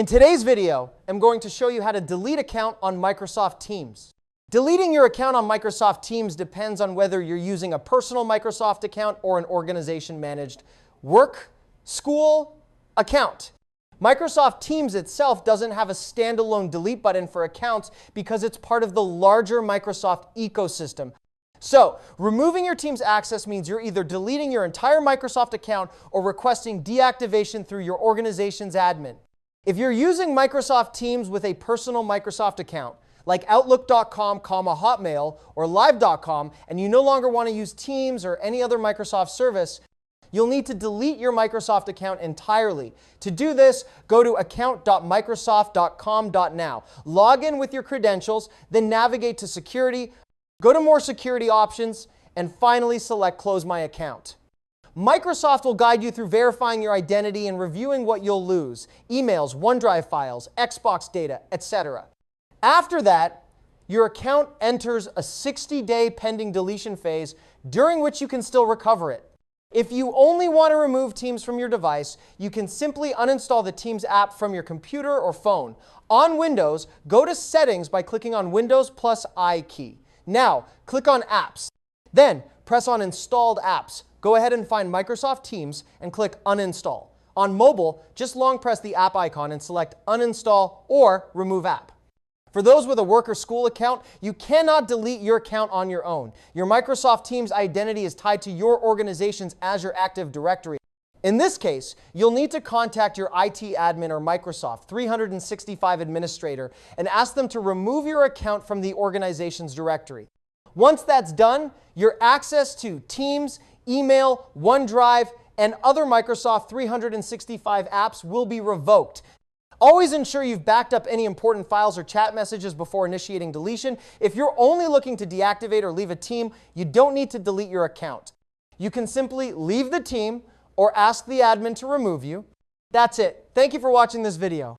In today's video, I'm going to show you how to delete account on Microsoft Teams. Deleting your account on Microsoft Teams depends on whether you're using a personal Microsoft account or an organization-managed work, school account. Microsoft Teams itself doesn't have a standalone delete button for accounts because it's part of the larger Microsoft ecosystem. So, removing your Teams access means you're either deleting your entire Microsoft account or requesting deactivation through your organization's admin. If you're using Microsoft Teams with a personal Microsoft account, like Outlook.com, Hotmail, or Live.com, and you no longer want to use Teams or any other Microsoft service, you'll need to delete your Microsoft account entirely. To do this, go to account.microsoft.com.now. Log in with your credentials, then navigate to Security, go to More Security Options, and finally select Close My Account. Microsoft will guide you through verifying your identity and reviewing what you'll lose: emails, OneDrive files, Xbox data, etc. After that, your account enters a 60-day pending deletion phase, during which you can still recover it. If you only want to remove Teams from your device, you can simply uninstall the Teams app from your computer or phone. On Windows, go to Settings by clicking on Windows plus I key. Now, click on Apps. Then, press on Installed Apps. Go ahead and find Microsoft Teams and click Uninstall. On mobile, just long press the app icon and select Uninstall or Remove App. For those with a work or school account, you cannot delete your account on your own. Your Microsoft Teams identity is tied to your organization's Azure Active Directory. In this case, you'll need to contact your IT admin or Microsoft 365 administrator and ask them to remove your account from the organization's directory. Once that's done, your access to Teams, email, OneDrive, and other Microsoft 365 apps will be revoked. Always ensure you've backed up any important files or chat messages before initiating deletion. If you're only looking to deactivate or leave a team, you don't need to delete your account. You can simply leave the team or ask the admin to remove you. That's it. Thank you for watching this video.